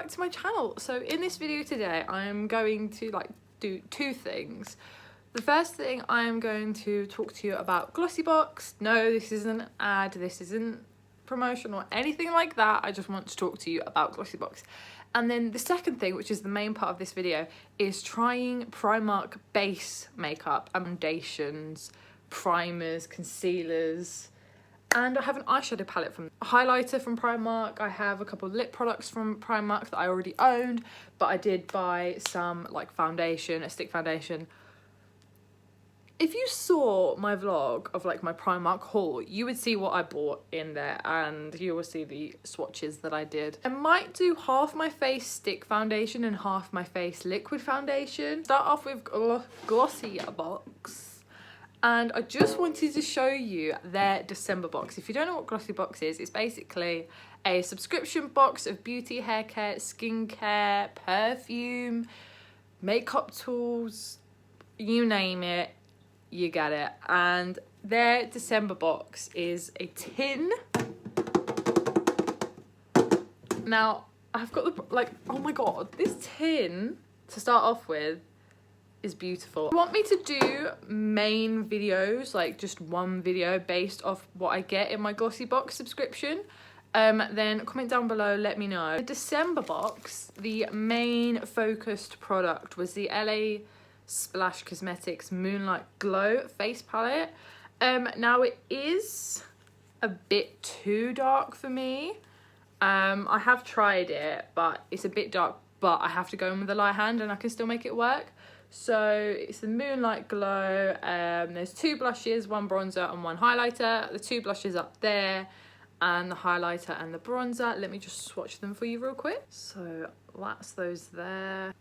back to my channel. So in this video today, I'm going to do two things. The first thing, I'm going to talk to you about Glossybox. No, this isn't an ad, this isn't promotion or anything like that. I just want to talk to you about Glossybox. And then the second thing, which is the main part of this video, is trying Primark base makeup, foundations, primers, concealers, and I have an eyeshadow palette from a highlighter from Primark. I have a couple of lip products from Primark that I already owned, but I did buy some like foundation, a stick foundation. If you saw my vlog of like my Primark haul, you would see what I bought in there, and you will see the swatches that I did. I might do half my face stick foundation and half my face liquid foundation. Start off with Glossybox. And I just wanted to show you their December box. If you don't know what Glossybox is, it's basically a subscription box of beauty, hair care, skincare, perfume, makeup tools, you name it, you get it. And their December box is a tin. Now, I've got the, like, oh my god, this tin, to start off with, is beautiful. If you want me to do main videos, like just one video based off what I get in my Glossybox subscription, then comment down below, let me know. The December box, the main focused product was the LA Splash Cosmetics Moonlight Glow face palette. Now it is a bit too dark for me. I have tried it, but it's a bit dark, but I have to go in with a light hand and I can still make it work. So it's the Moonlight Glow. There's two blushes, one bronzer and one highlighter. The two blushes up there and the highlighter and the bronzer. Let me just swatch them for you real quick. So that's those there.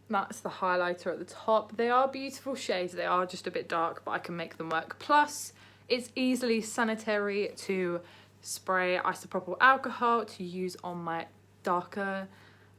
That's the highlighter at the top. They are beautiful shades. They are just a bit dark, but I can make them work. Plus, it's easily sanitary to spray isopropyl alcohol to use on my darker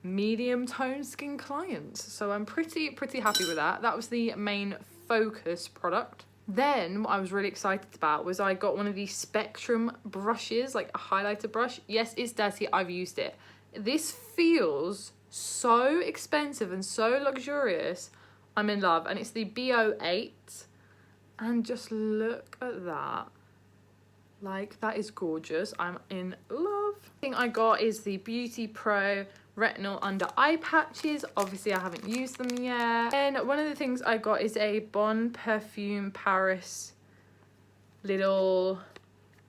medium tone skin clients, so I'm pretty happy with that. That was the main focus product. Then what I was really excited about was I got one of these Spectrum brushes, like a highlighter brush. Yes, it's dirty, I've used it. This feels so expensive and so luxurious. I'm in love. And it's the BO8, and just look at that. Like, that is gorgeous. I'm in love. The thing I got is the Beauty Pro Retinol Under Eye Patches. Obviously, I haven't used them yet. And one of the things I got is a Bon Perfume Paris little...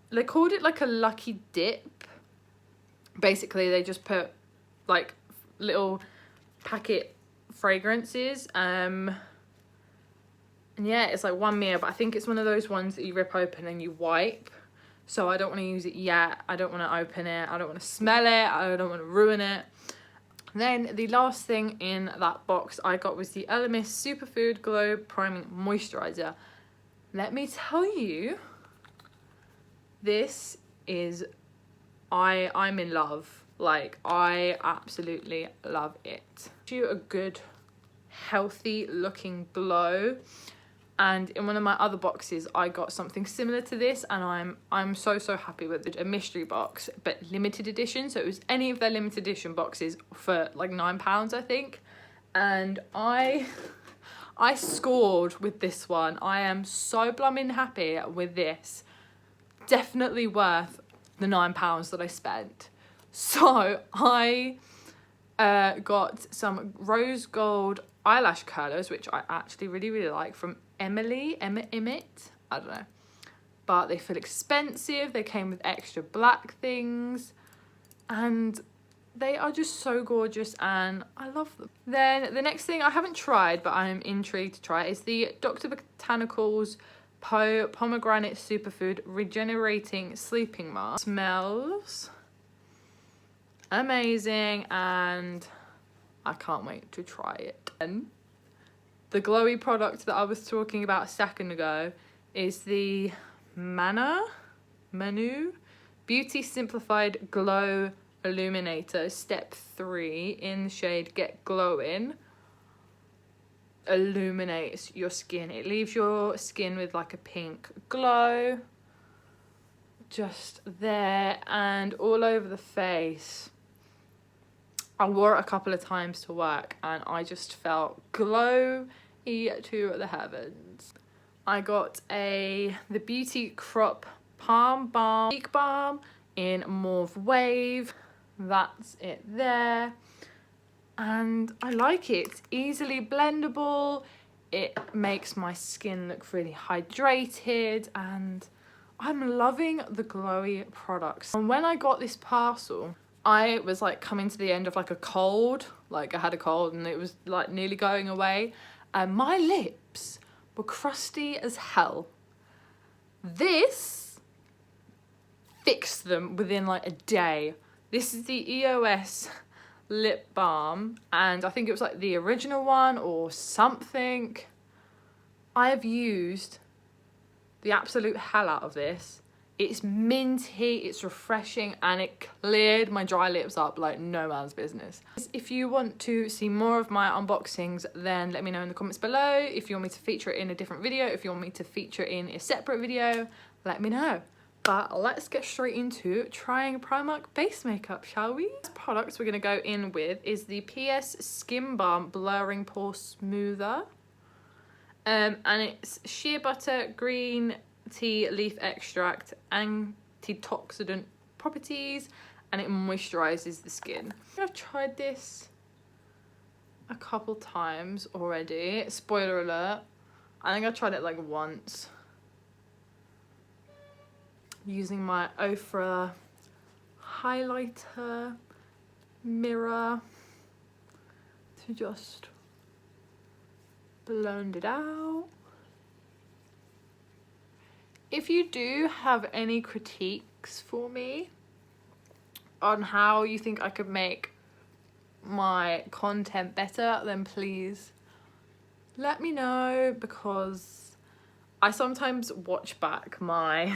They called it like a lucky dip. Basically, they just put like little packet fragrances. And yeah, it's like 1 ml, but I think it's one of those ones that you rip open and you wipe. So I don't want to use it yet. I don't want to open it. I don't want to smell it. I don't want to ruin it. Then the last thing in that box I got was the Elemis Superfood Glow Priming Moisturizer. Let me tell you, this is, I'm in love. Like, I absolutely love it. Gives you a good, healthy looking glow. And in one of my other boxes, I got something similar to this, and I'm so happy with it. A mystery box, but limited edition. So it was any of their limited edition boxes for like £9, I think. And I scored with this one. I am so blooming happy with this. Definitely worth the £9 that I spent. So I got some rose gold eyelash curlers, which I actually really like, from Emmet, I don't know, but they feel expensive. They came with extra black things, and they are just so gorgeous, and I love them. Then the next thing I haven't tried, but I'm intrigued to try, is the Dr. Botanicals Pomegranate Superfood Regenerating Sleeping Mask. Smells amazing, and I can't wait to try it. And the glowy product that I was talking about a second ago is the Manu Beauty Simplified Glow Illuminator Step 3 in the shade Get Glowing. Illuminates your skin. It leaves your skin with like a pink glow. Just there and all over the face. I wore it a couple of times to work and I just felt glowy to the heavens. I got the Beauty Crop Palm Balm Cheek Balm in Mauve Wave. That's it there. And I like it. It's easily blendable. It makes my skin look really hydrated and I'm loving the glowy products. And when I got this parcel, I was like coming to the end of like a cold. Like I had a cold and it was like nearly going away. And my lips were crusty as hell. This fixed them within like a day. This is the Eos Lip Balm and I think it was like the original one or something. I have used the absolute hell out of this. It's minty, it's refreshing, and it cleared my dry lips up like no man's business. If you want to see more of my unboxings, then let me know in the comments below. If you want me to feature it in a different video, if you want me to feature it in a separate video, let me know. But let's get straight into trying Primark base makeup, shall we? The products we're gonna go in with is the PS Skin Balm Blurring Pore Smoother. And it's shea butter, green tea leaf extract, antioxidant properties, and it moisturizes the skin. I've tried this a couple times already. Spoiler alert, I think I tried it like once. Using my Ofra highlighter mirror to just blend it out. If you do have any critiques for me on how you think I could make my content better, then please let me know, because I sometimes watch back my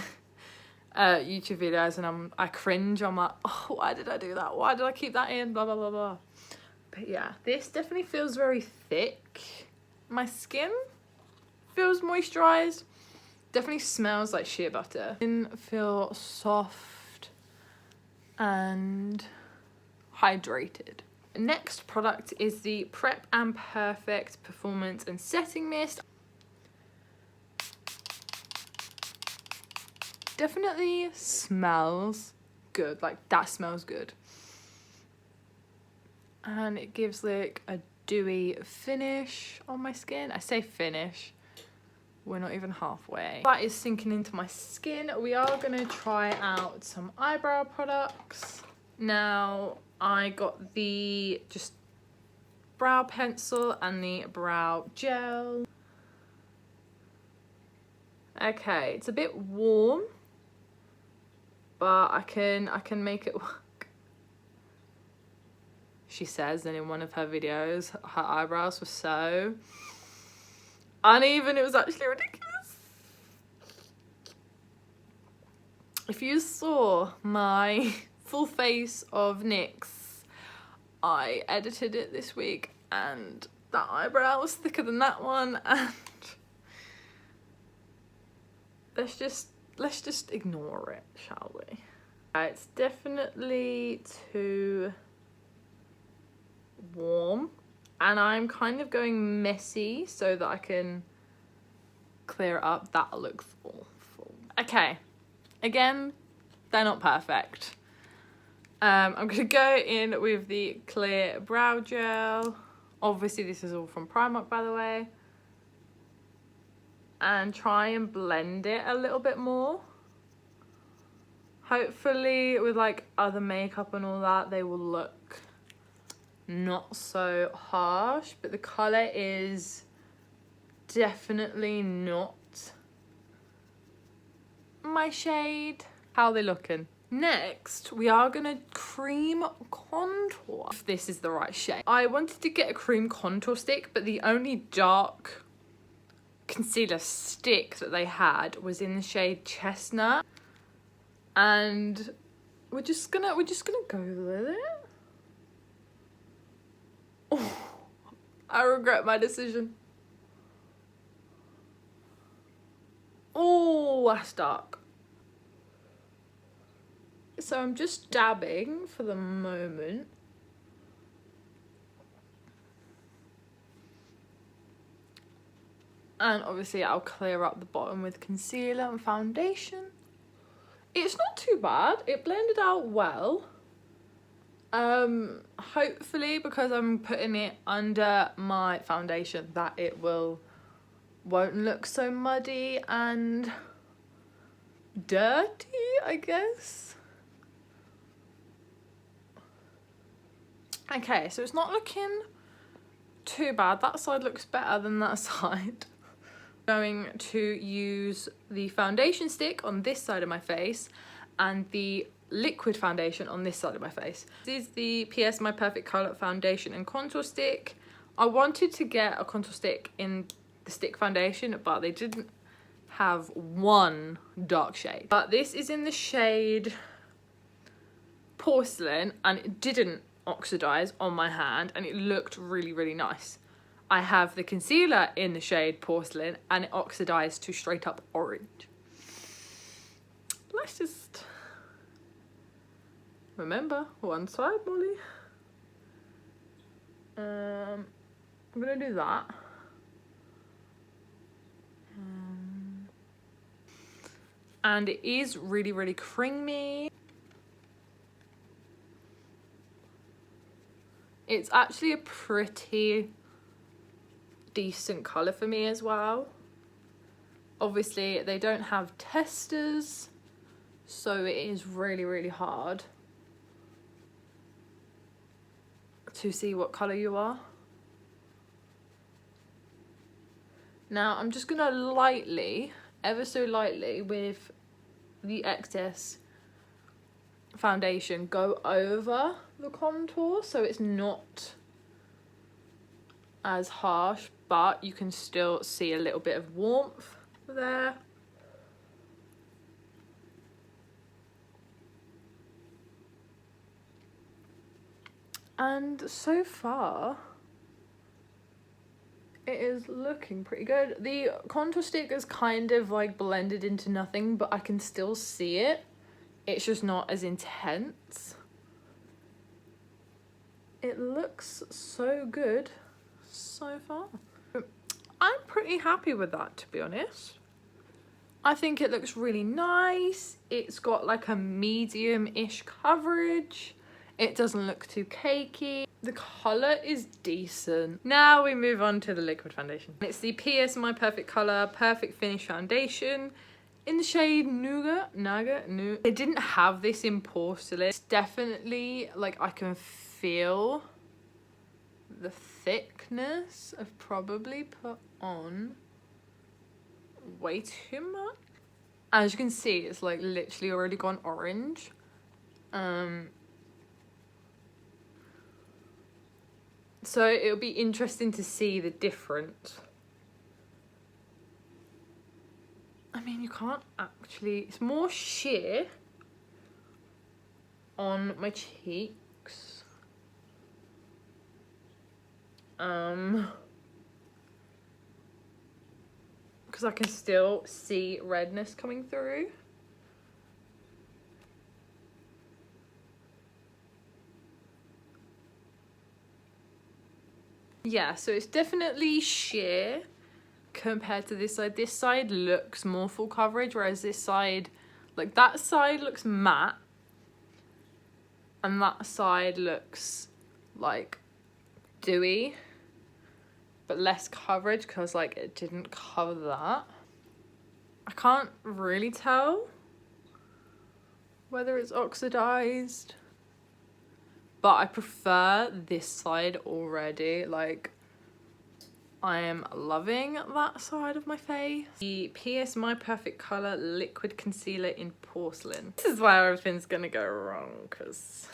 YouTube videos and I cringe. I'm like, oh, why did I do that? Why did I keep that in? Blah, blah, blah, blah. But yeah, this definitely feels very thick. My skin feels moisturized. Definitely smells like shea butter. Skin feel soft and hydrated. Next product is the Prep and Perfect Performance and Setting Mist. Definitely smells good, like that smells good. And it gives like a dewy finish on my skin. I say finish, we're not even halfway. That is sinking into my skin. We are gonna try out some eyebrow products. Now, I got the just brow pencil and the brow gel. Okay, it's a bit warm, but I can make it work. She says that in one of her videos, her eyebrows were so uneven, it was actually ridiculous. If you saw my full face of NYX, I edited it this week and that eyebrow was thicker than that one, and let's just ignore it, shall we? It's definitely too warm, and I'm kind of going messy so that I can clear it up. That looks awful. Okay, again, they're not perfect. I'm gonna go in with the clear brow gel. Obviously this is all from Primark, by the way. And try and blend it a little bit more. Hopefully with like other makeup and all that, they will look not so harsh, but the colour is definitely not my shade. How are they looking? Next, we are gonna cream contour, if this is the right shade. I wanted to get a cream contour stick, but the only dark concealer stick that they had was in the shade Chestnut, and we're just gonna go with it. Oh, I regret my decision. Oh, that's dark. So I'm just dabbing for the moment And obviously I'll clear up the bottom with concealer and foundation. It's not too bad. It blended out well. Hopefully, because I'm putting it under my foundation, that it won't look so muddy and dirty, I guess. Okay, so it's not looking too bad. That side looks better than that side. Going to use the foundation stick on this side of my face and the liquid foundation on this side of my face. This is the PS My Perfect Colour foundation and contour stick. I wanted to get a contour stick in the stick foundation, but they didn't have one dark shade. But this is in the shade Porcelain, and it didn't oxidize on my hand, and it looked really, really nice. I have the concealer in the shade Porcelain, and it oxidized to straight up orange. Let's just remember one side, Molly. I'm gonna do that. And it is really, really creamy. It's actually a pretty decent colour for me as well. Obviously, they don't have testers, so it is really, really hard to see what colour you are. Now, I'm just gonna lightly, ever so lightly, with the excess foundation, go over the contour so it's not as harsh, but you can still see a little bit of warmth there. And so far, it is looking pretty good. The contour stick is kind of like blended into nothing, but I can still see it. It's just not as intense. It looks so good so far. I'm pretty happy with that, to be honest. I think it looks really nice. It's got like a medium-ish coverage. It doesn't look too cakey. The colour is decent. Now we move on to the liquid foundation. It's the PS My Perfect Colour Perfect Finish Foundation in the shade Nougat. They didn't have this in Porcelain. It's definitely, like, I can feel the thickness. I've probably put on way too much. As you can see, it's like literally already gone orange. So it'll be interesting to see the difference. I mean, you can't actually, it's more sheer on my cheeks. Because I can still see redness coming through. Yeah, so it's definitely sheer compared to this side. This side looks more full coverage, whereas this side, like that side looks matte, and that side looks like dewy, but less coverage because like it didn't cover that. I can't really tell whether it's oxidized, but I prefer this side already. Like, I am loving that side of my face. The PS My Perfect Colour Liquid Concealer in Porcelain. This is where everything's gonna go wrong, because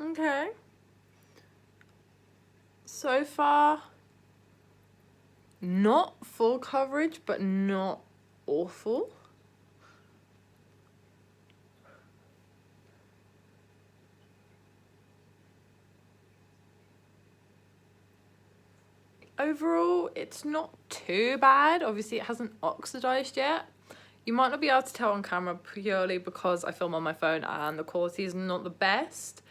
okay. So far, not full coverage, but not awful. overall, it's not too bad. Obviously, it hasn't oxidized yet. You might not be able to tell on camera purely because I film on my phone and the quality is not the best.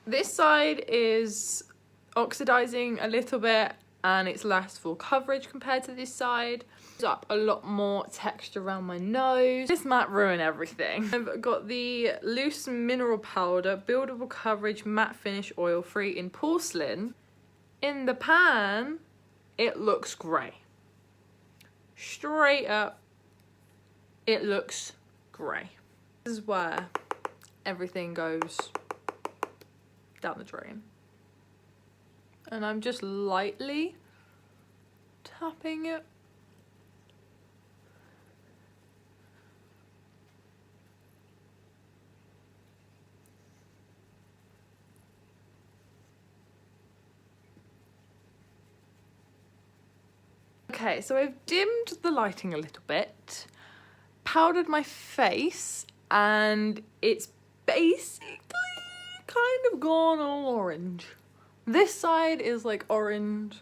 This side is oxidizing a little bit and it's less full coverage compared to this side. It's up a lot more texture around my nose. This might ruin everything. I've got the loose mineral powder, buildable coverage matte finish oil free in porcelain. In the pan, it looks grey. Straight up, it looks grey. This is where everything goes down the drain. And I'm just lightly tapping it. Okay, so I've dimmed the lighting a little bit, powdered my face, and it's basically kind of gone all orange. This side is like orange.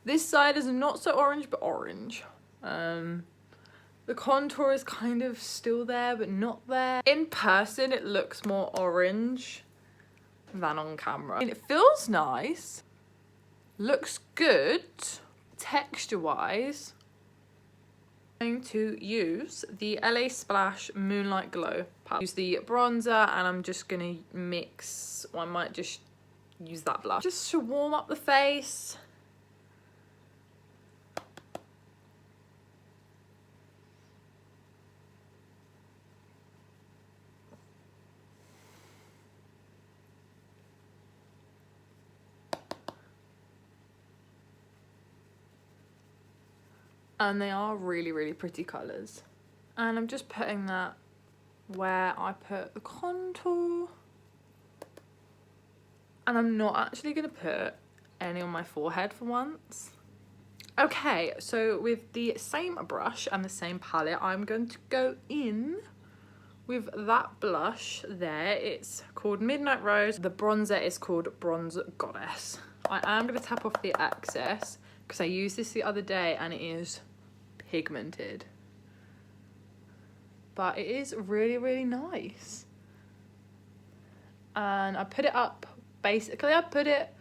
This side is not so orange, but orange. The contour is kind of still there, but not there. In person, it looks more orange than on camera. And it feels nice, looks good. Texture-wise, I'm going to use the LA Splash Moonlight Glow palette. Use the bronzer and I'm just gonna mix, or I might just use that blush. Just to warm up the face. And they are really, really pretty colours. And I'm just putting that where I put the contour. And I'm not actually going to put any on my forehead for once. Okay, so with the same brush and the same palette, I'm going to go in with that blush there. It's called Midnight Rose. The bronzer is called Bronze Goddess. I am going to tap off the excess because I used this the other day and it is pigmented. But it is really, really nice. And I put it up, basically I put it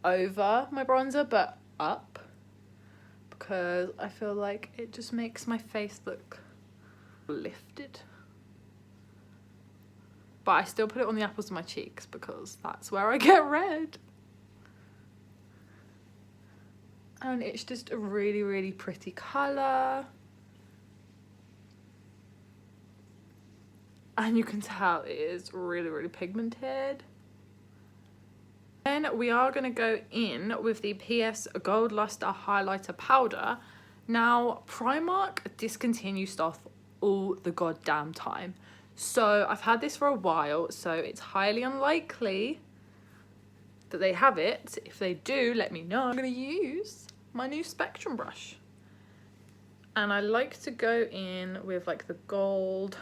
over my bronzer, but up. Because I feel like it just makes my face look lifted. But I still put it on the apples of my cheeks because that's where I get red. And it's just a really, really pretty colour. And you can tell it is really, really pigmented. Then we are going to go in with the PS Gold Luster Highlighter Powder. Now, Primark discontinues stuff all the goddamn time. So I've had this for a while, so it's highly unlikely that they have it. If they do, let me know. I'm going to use my new Spectrum brush. And I like to go in with like the gold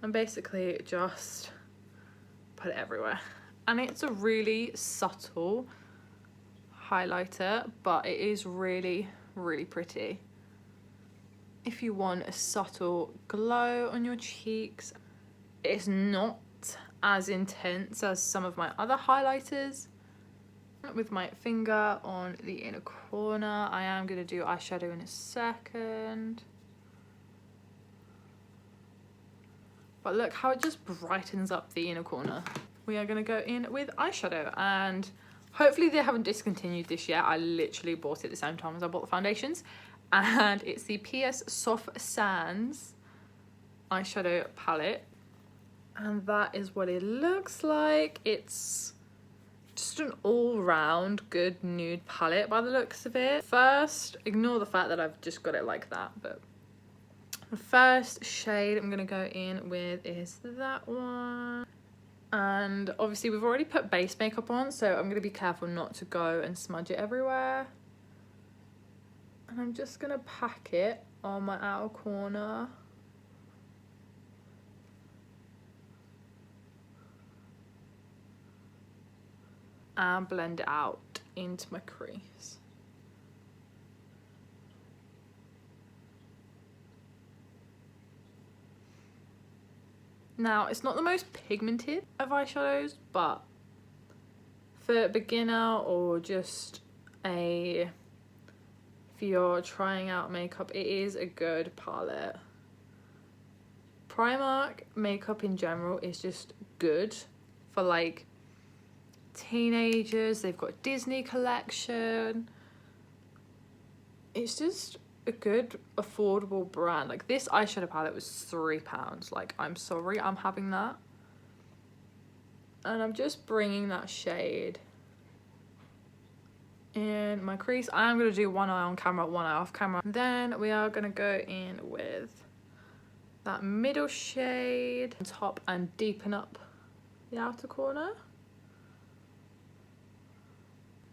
and basically just put it everywhere. And it's a really subtle highlighter, but it is really, really pretty. If you want a subtle glow on your cheeks, it's not as intense as some of my other highlighters. With my finger on the inner corner, I am going to do eyeshadow in a second. But look how it just brightens up the inner corner. We are going to go in with eyeshadow, and hopefully they haven't discontinued this yet. I literally bought it at the same time as I bought the foundations. And it's the PS Soft Sands eyeshadow palette. And that is what it looks like. It's just an all-round good nude palette by the looks of it. First, ignore the fact that I've just got it like that, but the first shade I'm gonna go in with is that one. And obviously we've already put base makeup on, so I'm gonna be careful not to go and smudge it everywhere. And I'm just gonna pack it on my outer corner. And blend it out into my crease. Now, it's not the most pigmented of eyeshadows, but for a beginner or just if you're trying out makeup, it is a good palette. Primark makeup in general is just good for like teenagers. They've got Disney collection. It's just a good affordable brand. Like this eyeshadow palette was £3. Like, I'm sorry, I'm having that. And I'm just bringing that shade in my crease. I'm going to do one eye on camera, one eye off camera. Then we are going to go in with that middle shade on top and deepen up the outer corner.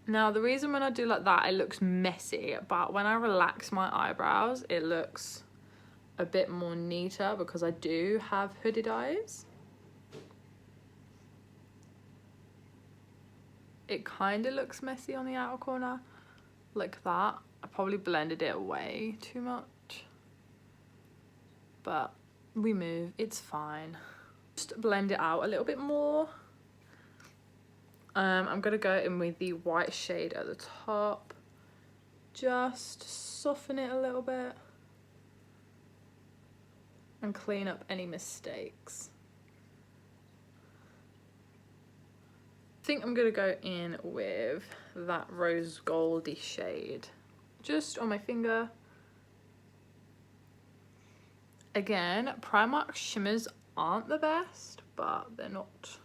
Now, the reason when I do like that, it looks messy, but when I relax my eyebrows, it looks a bit more neater because I do have hooded eyes. It kind of looks messy on the outer corner, like that. I probably blended it way too much, but we move, it's fine. Just blend it out a little bit more. I'm gonna go in with the white shade at the top, just soften it a little bit and clean up any mistakes. I think I'm gonna go in with that rose goldy shade just on my finger. Again, Primark shimmers aren't the best, but they're not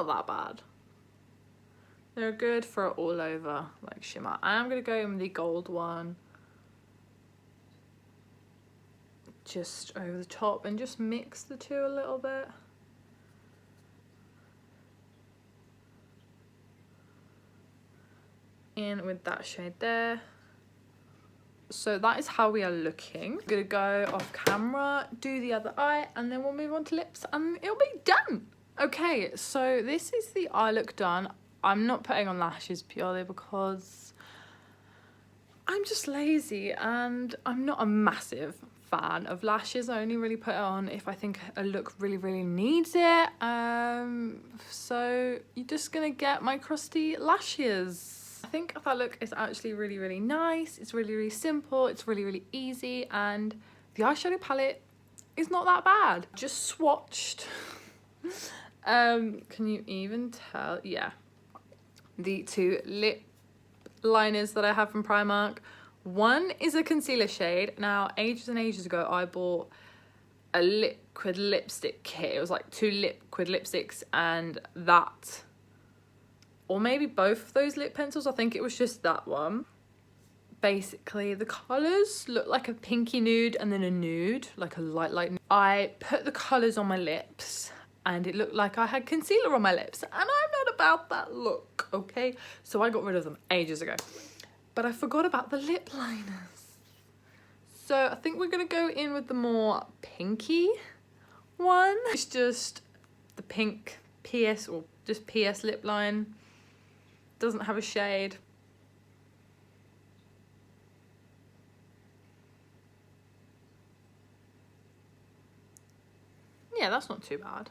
that bad. They're good for all over like shimmer. I'm gonna go in with the gold one just over the top and just mix the two a little bit. In with that shade there. So that is how we are looking. I'm gonna go off camera, do the other eye, and then we'll move on to lips and it'll be done. Okay, so this is the eye look done. I'm not putting on lashes purely because I'm just lazy and I'm not a massive fan of lashes. I only really put it on if I think a look really needs it. So you're just gonna get my crusty lashes. I think that look is actually really nice. It's really simple, it's really easy, and the eyeshadow palette is not that bad. Just swatched. Can you even tell? Yeah, the two lip liners that I have from Primark. One is a concealer shade. Now, ages and ages ago, I bought a liquid lipstick kit. It was like 2 liquid lipsticks and that, or maybe both of those lip pencils. I think it was just that one. Basically, the colours look like a pinky nude and then a nude, like a light nude. I put the colours on my lips and it looked like I had concealer on my lips, and I'm not about that look, okay? So I got rid of them ages ago. But I forgot about the lip liners. So I think we're gonna go in with the more pinky one. It's just the pink PS, or just PS lip line. Doesn't have a shade. Yeah, that's not too bad.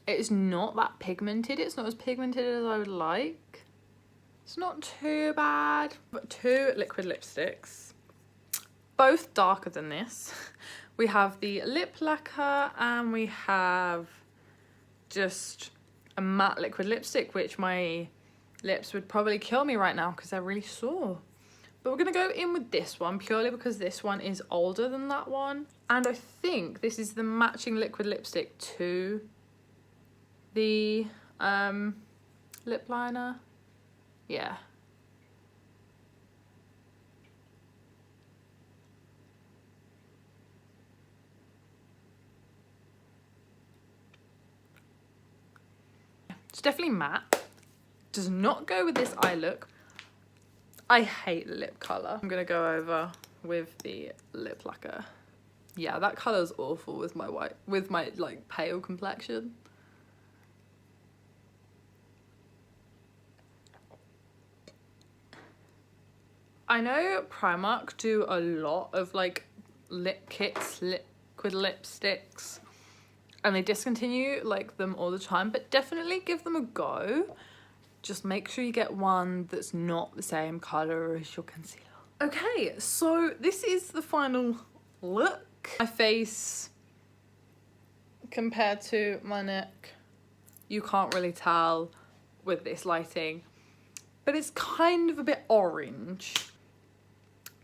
It's not that pigmented. It's not as pigmented as I would like. It's not too bad. But 2 liquid lipsticks, both darker than this. We have the lip lacquer and we have just a matte liquid lipstick, which my lips would probably kill me right now because they're really sore. But we're gonna go in with this one purely because this one is older than that one. And I think this is the matching liquid lipstick to the lip liner. Yeah. It's definitely matte. Does not go with this eye look. I hate the lip colour. I'm gonna go over with the lip lacquer. Yeah, that colour's awful with my like pale complexion. I know Primark do a lot of like lip kits, liquid lipsticks, and they discontinue like them all the time, but definitely give them a go. Just make sure you get one that's not the same colour as your concealer. Okay, so this is the final look. My face compared to my neck, you can't really tell with this lighting, but it's kind of a bit orange.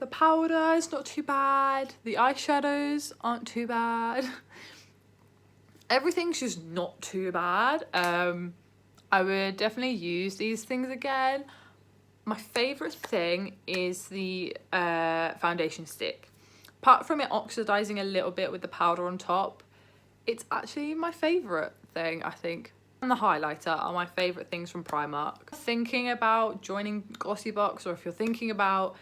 The powder is not too bad. The eyeshadows aren't too bad. Everything's just not too bad. I would definitely use these things again. My favourite thing is the foundation stick. Apart from it oxidising a little bit with the powder on top, it's actually my favourite thing, I think. And the highlighter are my favourite things from Primark. Thinking about joining Glossybox, or if you're thinking about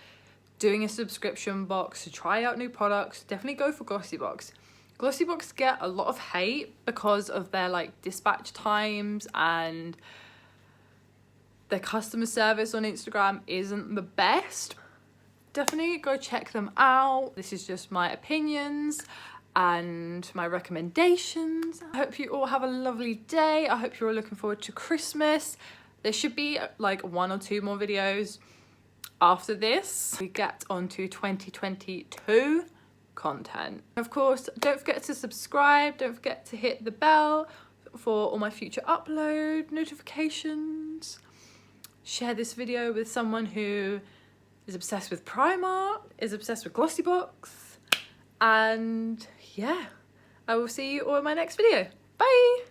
doing a subscription box to try out new products, definitely go for Glossybox. Glossybox get a lot of hate because of their like dispatch times, and their customer service on Instagram isn't the best. Definitely go check them out. This is just my opinions and my recommendations. I hope you all have a lovely day. I hope you're all looking forward to Christmas. There should be like 1 or 2 more videos after this. We get on to 2022 content. Of course, don't forget to subscribe. Don't forget to hit the bell for all my future upload notifications. Share this video with someone who is obsessed with Primark, is obsessed with Glossybox, and yeah, I will see you all in my next video. Bye!